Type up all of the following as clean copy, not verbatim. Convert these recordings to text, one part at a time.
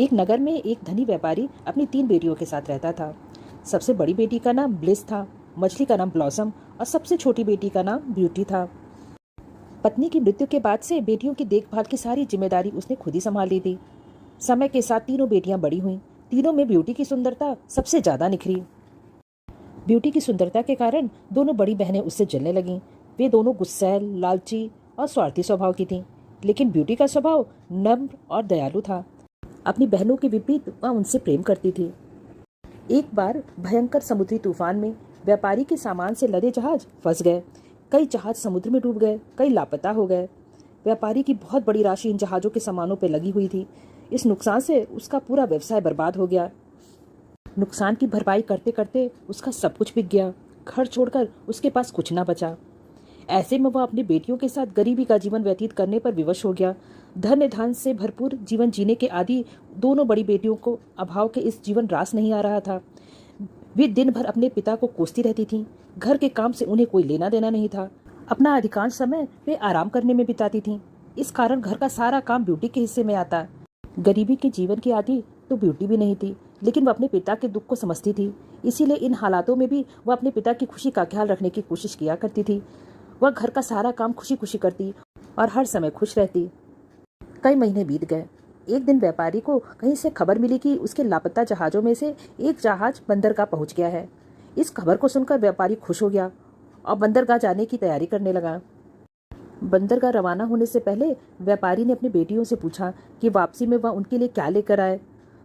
एक नगर में एक धनी व्यापारी अपनी 3 बेटियों के साथ रहता था। सबसे बड़ी बेटी का नाम ब्लिस था, मछली का नाम ब्लॉसम और सबसे छोटी बेटी का नाम ब्यूटी था। पत्नी की मृत्यु के बाद से बेटियों की देखभाल की सारी जिम्मेदारी उसने खुद ही संभाल ली थी। समय के साथ तीनों बेटियां बड़ी हुईं। तीनों में ब्यूटी की सुंदरता सबसे ज्यादा निखरी। ब्यूटी की सुंदरता के कारण दोनों बड़ी बहनें उससे जलने लगीं। वे दोनों गुस्सैल, लालची और स्वार्थी स्वभाव की थीं, लेकिन ब्यूटी का स्वभाव नम्र और दयालु था। अपनी बहनों के विपरीत वह उनसे प्रेम करती थी। एक बार भयंकर समुद्री तूफान में व्यापारी के सामान से लदे जहाज फंस गए। कई जहाज समुद्र में डूब गए, कई लापता हो गए। व्यापारी की बहुत बड़ी राशि इन जहाजों के सामानों पर लगी हुई थी। इस नुकसान से उसका पूरा व्यवसाय बर्बाद हो गया। नुकसान की भरपाई करते करते उसका सब कुछ बिक गया। घर छोड़कर उसके पास कुछ ना बचा। ऐसे में वह अपनी बेटियों के साथ गरीबी का जीवन व्यतीत करने पर विवश हो गया। धन्य धान से भरपूर जीवन जीने के आदि दोनों बड़ी बेटियों को अभाव के इस जीवन रास नहीं आ रहा था। वे दिन भर अपने पिता को कोसती रहती थीं। घर के काम से उन्हें कोई लेना देना नहीं था। अपना अधिकांश समय वे आराम करने में बिताती थीं। इस कारण घर का सारा काम ब्यूटी के हिस्से में आता। गरीबी के जीवन की आदि तो ब्यूटी भी नहीं थी, लेकिन वह अपने पिता के दुख को समझती थी। इसीलिए इन हालातों में भी वह अपने पिता की खुशी का ख्याल रखने की कोशिश किया करती थी। वह घर का सारा काम खुशी खुशी करती और हर समय खुश रहती। कई महीने बीत गए। एक दिन व्यापारी को कहीं से खबर मिली कि उसके लापता जहाजों में से एक जहाज बंदरगाह पहुंच गया है। इस खबर को सुनकर व्यापारी खुश हो गया और बंदरगाह जाने की तैयारी करने लगा। बंदरगाह रवाना होने से पहले व्यापारी ने अपनी बेटियों से पूछा कि वापसी में वह उनके लिए क्या लेकर आए।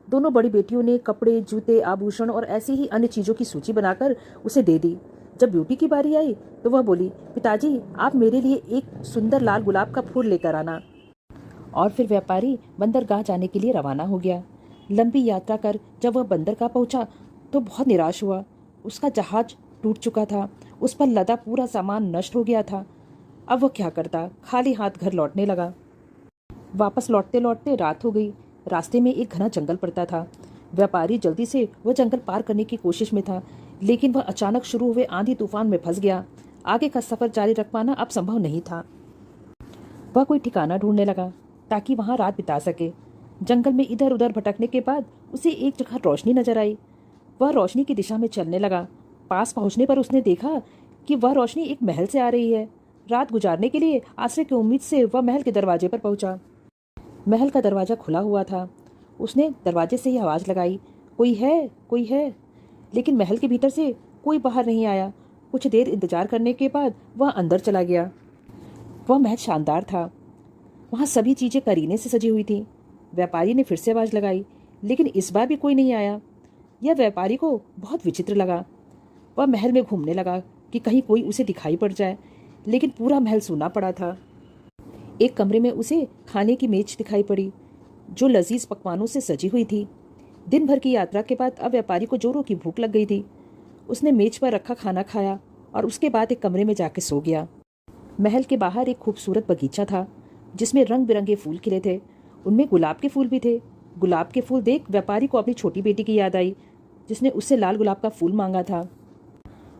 दोनों बड़ी बेटियों ने कपड़े, जूते, आभूषण और ऐसी ही अन्य चीजों की सूची बनाकर उसे दे दी। जब ब्यूटी की बारी आई तो वह बोली, पिताजी आप मेरे लिए एक सुंदर लाल गुलाब का फूल लेकर आना। और फिर व्यापारी बंदरगाह जाने के लिए रवाना हो गया। लंबी यात्रा कर जब वह बंदरगाह पहुंचा तो बहुत निराश हुआ। उसका जहाज टूट चुका था। उस पर लदा पूरा सामान नष्ट हो गया था। अब वह क्या करता? खाली हाथ घर लौटने लगा। वापस लौटते लौटते रात हो गई। रास्ते में एक घना जंगल पड़ता था। व्यापारी जल्दी से वह जंगल पार करने की कोशिश में था, लेकिन वह अचानक शुरू हुए आंधी तूफान में फंस गया। आगे का सफर जारी रख पाना अब संभव नहीं था। वह कोई ठिकाना ढूंढने लगा ताकि वहां रात बिता सके। जंगल में इधर उधर भटकने के बाद उसे एक जगह रोशनी नजर आई। वह रोशनी की दिशा में चलने लगा। पास पहुंचने पर उसने देखा कि वह रोशनी एक महल से आ रही है। रात गुजारने के लिए आश्रय की उम्मीद से वह महल के दरवाजे पर पहुंचा। महल का दरवाजा खुला हुआ था। उसने दरवाजे से ही आवाज लगाई, कोई है, कोई है। लेकिन महल के भीतर से कोई बाहर नहीं आया। कुछ देर इंतजार करने के बाद वह अंदर चला गया। वह महल शानदार था। वहां सभी चीजें करीने से सजी हुई थी। व्यापारी ने फिर से आवाज लगाई, लेकिन इस बार भी कोई नहीं आया। यह व्यापारी को बहुत विचित्र लगा। वह महल में घूमने लगा कि कहीं कोई उसे दिखाई पड़ जाए, लेकिन पूरा महल सूना पड़ा था। एक कमरे में उसे खाने की मेज दिखाई पड़ी, जो लजीज पकवानों से सजी हुई थी। दिन भर की यात्रा के बाद अब व्यापारी को जोरों की भूख लग गई थी। उसने मेज पर रखा खाना खाया और उसके बाद एक कमरे में जाकर सो गया। महल के बाहर एक खूबसूरत बगीचा था, जिसमें रंग बिरंगे फूल खिले थे। उनमें गुलाब के फूल भी थे। गुलाब के फूल देख व्यापारी को अपनी छोटी बेटी की याद आई, जिसने उससे लाल गुलाब का फूल मांगा था।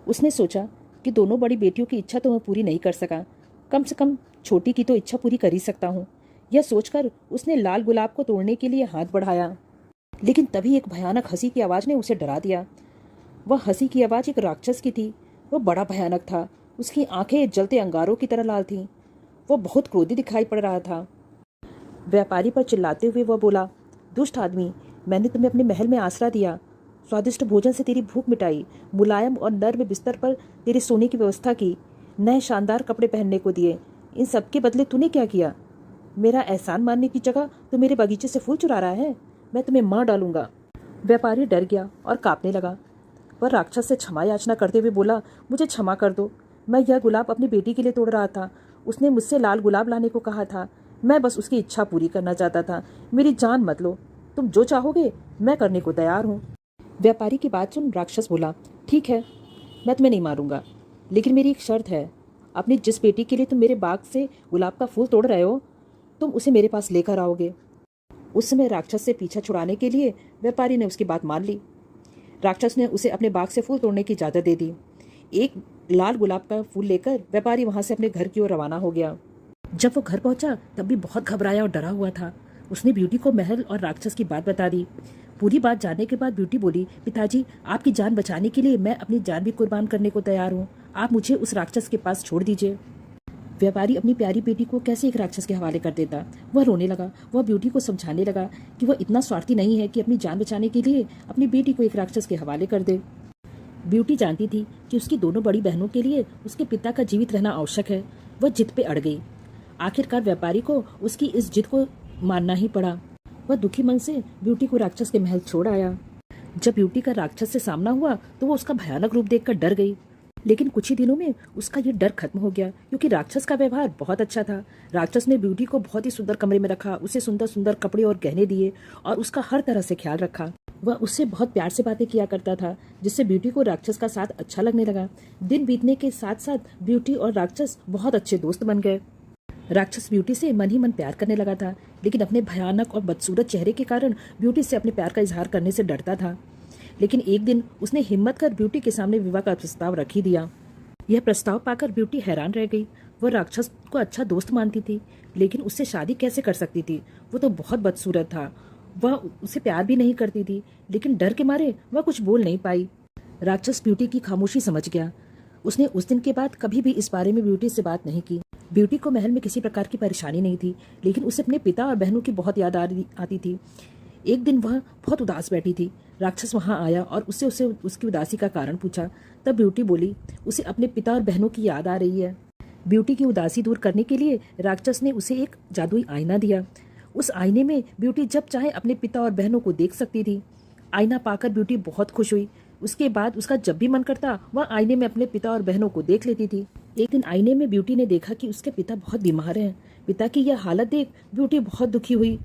उसने सोचा कि दोनों बड़ी बेटियों की इच्छा तो मैं पूरी नहीं कर सका, कम से कम छोटी की तो इच्छा पूरी कर ही सकता हूँ। यह सोचकर उसने लाल गुलाब को तोड़ने के लिए हाथ बढ़ाया, लेकिन तभी एक भयानक हंसी की आवाज ने उसे डरा दिया। वह हंसी की आवाज एक राक्षस की थी। वह बड़ा भयानक था। उसकी आंखें जलते अंगारों की तरह लाल थीं। वह बहुत क्रोधी दिखाई पड़ रहा था। व्यापारी पर चिल्लाते हुए वह बोला, दुष्ट आदमी, मैंने तुम्हें अपने महल में आसरा दिया, स्वादिष्ट भोजन से तेरी भूख मिटाई, मुलायम और नर्म बिस्तर पर तेरे सोने की व्यवस्था की, नए शानदार कपड़े पहनने को दिए। इन सब के बदले तूने क्या किया? मेरा एहसान मानने की जगह तो मेरे बगीचे से फूल चुरा रहा है। मैं तुम्हें मार डालूंगा। व्यापारी डर गया और कांपने लगा। वह राक्षस से क्षमा याचना करते हुए बोला, मुझे क्षमा कर दो। मैं यह गुलाब अपनी बेटी के लिए तोड़ रहा था। उसने मुझसे लाल गुलाब लाने को कहा था। मैं बस उसकी इच्छा पूरी करना चाहता था। मेरी जान मत लो। तुम जो चाहोगे मैं करने को तैयार हूँ। व्यापारी की बात सुन राक्षस बोला, ठीक है, मैं तुम्हें नहीं मारूंगा, लेकिन मेरी एक शर्त है। अपनी जिस बेटी के लिए तुम मेरे बाग से गुलाब का फूल तोड़ रहे हो, तुम उसे मेरे पास लेकर आओगे। उस समय राक्षस से पीछा छुड़ाने के लिए व्यापारी ने उसकी बात मान ली। राक्षस ने उसे अपने बाग से फूल तोड़ने की इजाजत दे दी। एक लाल गुलाब का फूल लेकर व्यापारी वहां से अपने घर की ओर रवाना हो गया। जब वो घर पहुंचा तब भी बहुत घबराया और डरा हुआ था। उसने ब्यूटी को महल और राक्षस की बात बता दी। पूरी बात जानने के बाद ब्यूटी बोली, पिताजी, आपकी जान बचाने के लिए मैं अपनी जान भी कुर्बान करने को तैयार हूँ। आप मुझे उस राक्षस के पास छोड़ दीजिए। व्यापारी अपनी प्यारी बेटी को कैसे एक राक्षस के हवाले कर देता। वह रोने लगा। वह ब्यूटी को समझाने लगा कि वह इतना स्वार्थी नहीं है कि अपनी जान बचाने के लिए अपनी बेटी को एक राक्षस के हवाले कर दे। ब्यूटी जानती थी कि उसकी दोनों बड़ी बहनों के लिए उसके पिता का जीवित रहना आवश्यक है। वह जिद पे अड़ गई। आखिरकार व्यापारी को उसकी इस जिद को मानना ही पड़ा। वह दुखी मन से ब्यूटी को राक्षस के महल छोड़ आया। जब ब्यूटी का राक्षस से सामना हुआ तो वो उसका भयानक रूप देखकर डर गई। लेकिन कुछ ही दिनों में उसका ये डर खत्म हो गया, क्योंकि राक्षस का व्यवहार बहुत अच्छा था। राक्षस ने ब्यूटी को बहुत ही सुंदर कमरे में रखा, उसे सुंदर सुंदर कपड़े और गहने दिए और उसका हर तरह से ख्याल रखा। वह उससे बहुत प्यार से बातें किया करता था, जिससे ब्यूटी को राक्षस का साथ अच्छा लगने लगा। दिन बीतने के साथ साथ ब्यूटी और राक्षस बहुत अच्छे दोस्त बन गए। राक्षस ब्यूटी से मन ही मन प्यार करने लगा था, लेकिन अपने भयानक और बदसूरत चेहरे के कारण ब्यूटी से अपने प्यार का इजहार करने से डरता था। लेकिन एक दिन उसने हिम्मत कर ब्यूटी के सामने विवाह का प्रस्ताव रख ही दिया। यह प्रस्ताव पाकर ब्यूटी हैरान रह गई। वह राक्षस को अच्छा दोस्त मानती थी, लेकिन उससे शादी कैसे कर सकती थी? वो तो बहुत बदसूरत था। वह उसे प्यार भी नहीं करती थी, लेकिन डर के मारे वह कुछ बोल नहीं पाई। राक्षस ब्यूटी की खामोशी समझ गया। उसने उस दिन के बाद कभी भी इस बारे में ब्यूटी से बात नहीं की। ब्यूटी को महल में किसी प्रकार की परेशानी नहीं थी, लेकिन उसे अपने पिता और बहनों की बहुत याद आती थी। एक दिन वह बहुत उदास बैठी थी। राक्षस वहां आया और उससे उसकी उदासी का कारण पूछा। तब ब्यूटी बोली, उसे अपने पिता और बहनों की याद आ रही है। ब्यूटी की उदासी दूर करने के लिए राक्षस ने उसे एक जादुई आईना दिया। उस आईने में ब्यूटी जब चाहे अपने पिता और बहनों को देख सकती थी। आईना पाकर ब्यूटी बहुत खुश हुई। उसके बाद उसका जब भी मन करता वह आईने में अपने पिता और बहनों को देख लेती थी। एक दिन आईने में ब्यूटी ने देखा कि उसके पिता बहुत बीमार हैं। पिता की यह हालत देख ब्यूटी बहुत दुखी हुई।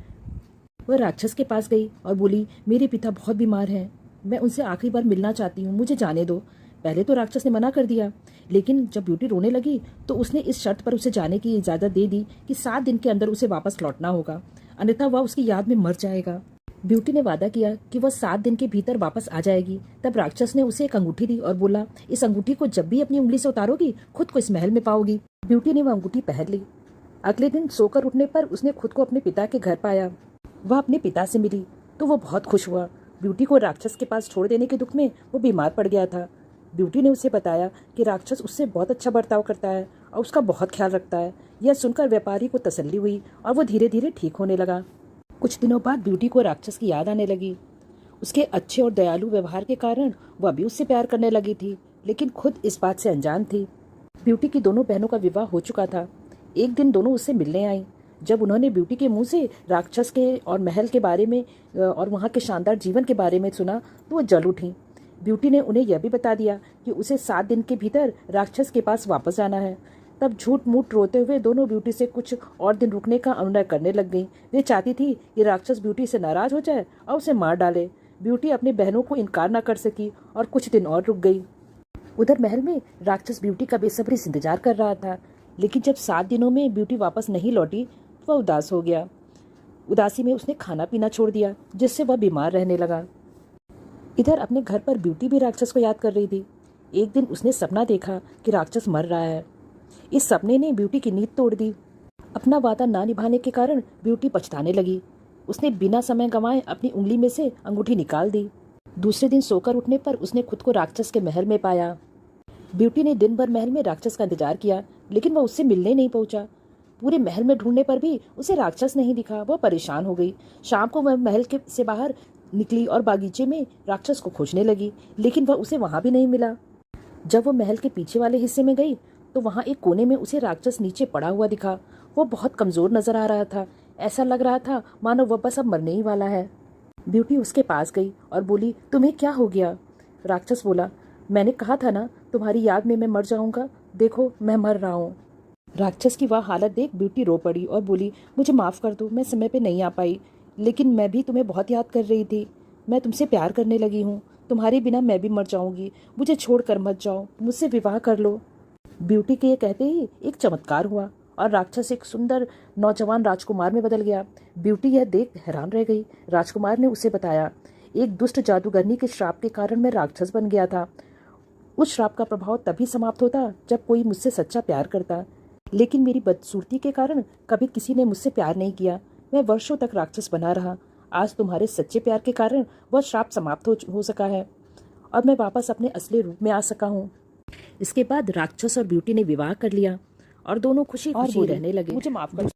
वह राक्षस के पास गई और बोली, मेरे पिता बहुत बीमार हैं, मैं उनसे आखिरी बार मिलना चाहती हूँ, मुझे जाने दो। पहले तो राक्षस ने मना कर दिया, लेकिन जब ब्यूटी रोने लगी तो उसने इस शर्त पर उसे जाने की इजाज़त दे दी कि 7 दिन के अंदर उसे वापस लौटना होगा, अन्यथा वह उसकी याद में मर जाएगा। ब्यूटी ने वादा किया कि वह 7 दिन के भीतर वापस आ जाएगी। तब राक्षस ने उसे एक अंगूठी दी और बोला, इस अंगूठी को जब भी अपनी उंगली से उतारोगी खुद को इस महल में पाओगी। ब्यूटी ने वह अंगूठी पहन ली। अगले दिन सोकर उठने पर उसने खुद को अपने पिता के घर पाया। वह अपने पिता से मिली तो वो बहुत खुश हुआ। ब्यूटी को राक्षस के पास छोड़ देने के दुख में वो बीमार पड़ गया था। ब्यूटी ने उसे बताया कि राक्षस उससे बहुत अच्छा बर्ताव करता है और उसका बहुत ख्याल रखता है। यह सुनकर व्यापारी को तसल्ली हुई और वो धीरे धीरे ठीक होने लगा। कुछ दिनों बाद ब्यूटी को राक्षस की याद आने लगी। उसके अच्छे और दयालु व्यवहार के कारण वह भी उससे प्यार करने लगी थी, लेकिन खुद इस बात से अनजान थी। ब्यूटी की दोनों बहनों का विवाह हो चुका था। एक दिन दोनों उससे मिलने आई। जब उन्होंने ब्यूटी के मुंह से राक्षस के और महल के बारे में और वहाँ के शानदार जीवन के बारे में सुना तो वो जल उठी। ब्यूटी ने उन्हें यह भी बता दिया कि उसे 7 दिन के भीतर राक्षस के पास वापस जाना है। तब झूठ मूठ रोते हुए दोनों ब्यूटी से कुछ और दिन रुकने का अनुनय करने लग गईं। वे चाहती थी कि राक्षस ब्यूटी से नाराज हो जाए और उसे मार डाले। ब्यूटी अपनी बहनों को इनकार न कर सकी और कुछ दिन और रुक गई। उधर महल में राक्षस ब्यूटी का बेसब्री से इंतजार कर रहा था, लेकिन जब 7 दिनों में ब्यूटी वापस नहीं लौटी तो वह उदास हो गया। उदासी में उसने खाना पीना छोड़ दिया, जिससे वह बीमार रहने लगा। इधर अपने घर पर ब्यूटी भी राक्षस को याद कर रही थी। एक दिन उसने सपना देखा कि राक्षस मर रहा है। इस सपने ने ब्यूटी की नींद तोड़ दी। अपना वादा ना निभाने के कारण ब्यूटी पछताने लगी। उसने बिना समय गंवाए अपनी उंगली में से अंगूठी निकाल दी। दूसरे दिन सोकर उठने पर उसने खुद को राक्षस के महल में पाया। ब्यूटी ने दिन भर महल में राक्षस का इंतजार किया, लेकिन वह उससे मिलने नहीं पहुंचा। पूरे महल में ढूंढने पर भी उसे राक्षस नहीं दिखा। वह परेशान हो गई। शाम को वह महल के से बाहर निकली और बागीचे में राक्षस को खोजने लगी, लेकिन वह उसे वहां भी नहीं मिला। जब वह महल के पीछे वाले हिस्से में गई तो वहां एक कोने में उसे राक्षस नीचे पड़ा हुआ दिखा। वो बहुत कमजोर नजर आ रहा था। ऐसा लग रहा था मानो वह बस अब मरने ही वाला है। ब्यूटी उसके पास गई और बोली, तुम्हें क्या हो गया? राक्षस बोला, मैंने कहा था ना तुम्हारी याद में मैं मर जाऊंगा, देखो मैं मर रहा हूँ। राक्षस की वह हालत देख ब्यूटी रो पड़ी और बोली, मुझे माफ कर दो, मैं समय पे नहीं आ पाई, लेकिन मैं भी तुम्हें बहुत याद कर रही थी। मैं तुमसे प्यार करने लगी हूँ, तुम्हारे बिना मैं भी मर जाऊंगी, मुझे छोड़कर मत जाओ, मुझसे विवाह कर लो। ब्यूटी के ये कहते ही एक चमत्कार हुआ और राक्षस एक सुंदर नौजवान राजकुमार में बदल गया। ब्यूटी यह देख हैरान रह गई। राजकुमार ने उसे बताया, एक दुष्ट जादूगरनी के श्राप के कारण मैं राक्षस बन गया था। उस श्राप का प्रभाव तभी समाप्त होता जब कोई मुझसे सच्चा प्यार करता, लेकिन मेरी बदसूरती के कारण कभी किसी ने मुझसे प्यार नहीं किया। मैं वर्षों तक राक्षस बना रहा। आज तुम्हारे सच्चे प्यार के कारण वह श्राप समाप्त हो सका है और मैं वापस अपने असली रूप में आ सका हूँ। इसके बाद राक्षस और ब्यूटी ने विवाह कर लिया और दोनों खुशी खुशी रहने लगे। मुझे माफ कर